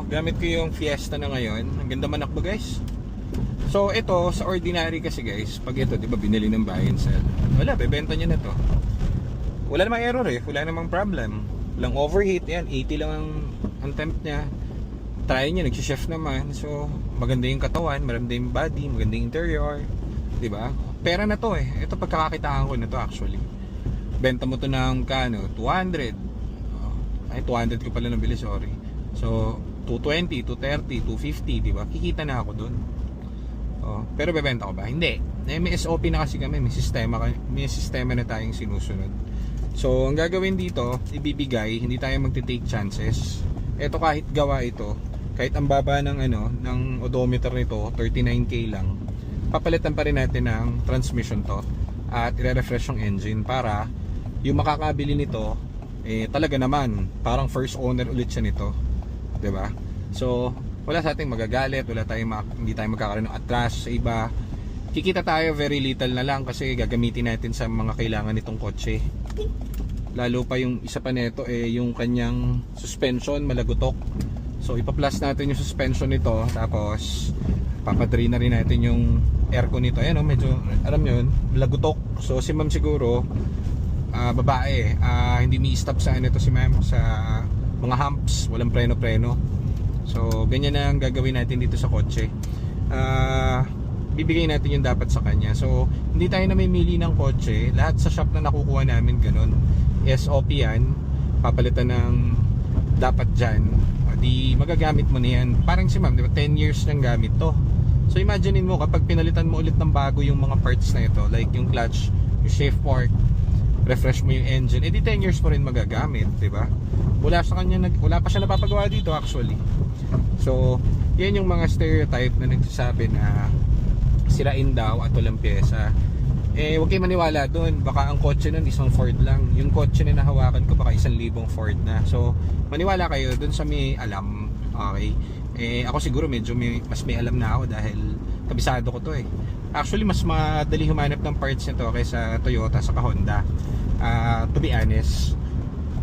gamit ko yung Fiesta na ngayon. Ang ganda manakbo guys. So ito, sa ordinary kasi guys, pag ito, di ba binili ng buy and sell, wala, bebenta nyo na to. Wala namang error eh, wala namang problem. Walang overheat, yan, 80 lang ang temp nya. Try nyo, nagsishef naman. So maganda yung katawan, maganda yung body, maganda yung interior, di ba? Pera na to eh, ito pagkakakitaan ko na to actually. Benta mo to ng kano, 200. Ay 200 ko pala nabili, sorry. So 220, 230, 250, di ba? Kikita na ako doon. Pero bebenta ko ba? Hindi. May SOP na kasi kami, may sistema na tayong sinusunod. So ang gagawin dito, ibibigay, hindi tayo magte-take chances. Ito kahit gawa ito, kahit ang baba ng ng odometer nito, 39k lang. Papalitan pa rin natin ng transmission to at i-refresh yung engine para yung makakabili nito talaga naman parang first owner ulit siya nito, 'di ba? So wala sa ating magagalit, hindi tayo magkakaroon ng atras sa iba. Kikita tayo very little na lang kasi gagamitin natin sa mga kailangan nitong kotse. Lalo pa yung isa pa nito yung kanyang suspension malagutok. So ipa-plus natin yung suspension nito, tapos papadry na rin natin yung aircon nito. Ayan medyo alam nyo yun, malagutok. So si ma'am siguro babae, hindi mi-stop sa ito si ma'am sa mga humps, walang preno-preno. So ganyan na ang gagawin natin dito sa kotse. Bibigay natin yung dapat sa kanya. So hindi tayo namimili ng kotse. Lahat sa shop na nakukuha namin ganun. SOP yan, papalitan ng dapat dyan. Di magagamit mo na yan. Parang si ma'am, diba, 10 years nang gamit to. So imaginein mo kapag pinalitan mo ulit ng bago yung mga parts na ito, like yung clutch, yung shift fork, refresh mo yung engine, edi 10 years mo rin magagamit, diba? Wala pa siya napapagawa dito actually. So yan yung mga stereotype na nagsasabi na sirain daw at walang pyesa. Huwag kayo maniwala dun. Baka ang kotse nun isang Ford lang. Yung kotse na nahawakan ko baka 1,000 Ford na. So maniwala kayo dun sa may alam. Okay. Ako siguro medyo mas may alam na ako dahil kabisado ko to eh. Actually mas madali humanap ng parts nito kaysa Toyota saka Honda, to be honest.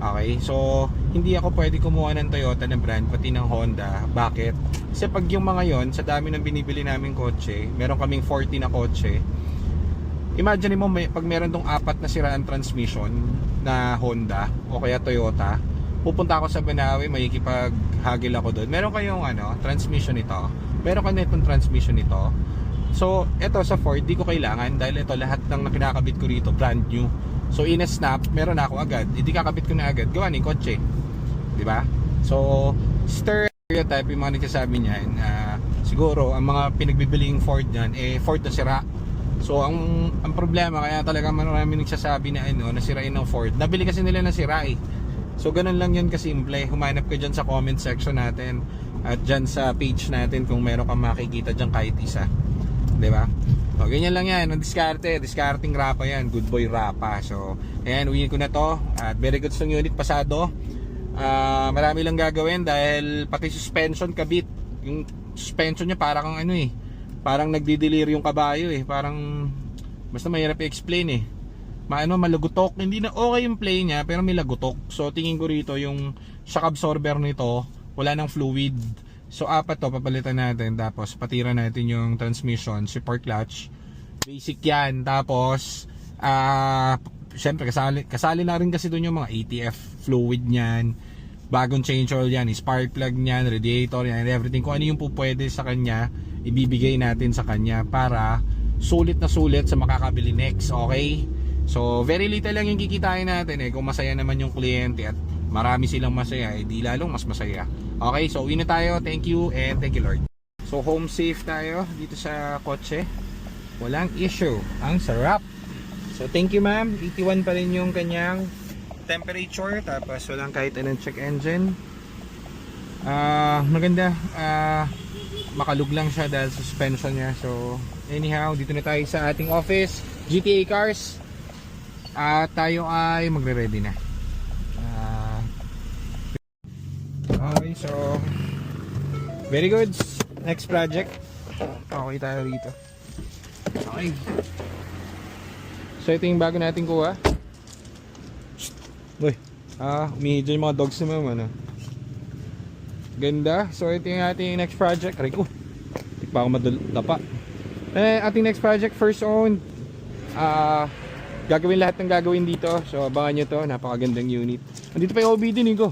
Okay, so hindi ako pwede kumuha ng Toyota na brand pati ng Honda. Bakit? Kasi pag yung mga yon, sa dami ng binibili naming kotse, meron kaming 40 na kotse. Imagine mo pag meron tong 4 na siraan transmission na Honda o kaya Toyota, pupunta ako sa Banawe, makikipaghagil ako doon. Meron kayong transmission nito, meron ka nitong transmission nito. So eto sa Ford di ko kailangan dahil ito lahat ng kinakabit ko rito brand new. So in a snap meron ako agad, hindi kakabit ko na agad, gawa ni kotse, di ba? So stereotype yung mga nagsasabi niyan, siguro ang mga pinagbibiling Ford niyan Ford na sira. So ang problema kaya talaga marami nagsasabi na nasirain ng Ford, nabili kasi nila na sira eh. So ganun lang yun kasimple. Humanap ka dyan sa comment section natin at dyan sa page natin kung meron kang makikita dyan kahit isa, diba? So ganyan lang yan, discarding rapa yan, good boy rapa. So ayan, uwiin ko na to at very good yung unit pasado. Marami lang gagawin dahil pati suspension kabit. Yung suspension nya parang parang nagdidelir yung kabayo eh. Parang basta mahirap i-explain eh. Malagutok, hindi na okay yung play nya pero may lagutok. So tingin ko rito yung shock absorber nito wala ng fluid. So 4 to papalitan natin, tapos patira natin yung transmission, support clutch, basic yan. Tapos syempre kasali na rin kasi doon yung mga ATF fluid nyan, bagong change oil yan, spark plug nyan, radiator yan, and everything. Kung ano yung pupwede sa kanya ibibigay natin sa kanya para sulit na sulit sa makakabili next. Okay, so very little lang yung kikitain natin kung masaya naman yung kliyente at marami silang masaya, di lalong mas masaya. Okay, so uwi na tayo. Thank you and thank you Lord. So home safe tayo dito sa kotse, walang issue, ang sarap. So thank you ma'am. 81 pa rin yung kanyang temperature, tapos walang kahit anong check engine. Maganda, makalug lang siya dahil suspension niya. So anyhow, dito na tayo sa ating office, GTA Cars, at tayo ay magre-ready na. Okay, so very good. Next project. Okay tayo rito. Okay. So ito yung bago natin kuha. Uy, umihid dyan yung mga dogs na mama, Ganda. So ito yung ating next project. Aray ko, di pa ako madapa. Ating next project, first owned. Gagawin lahat ng gagawin dito. So abangan nyo to, napakagandang unit. Andito pa yung OBD, Nico.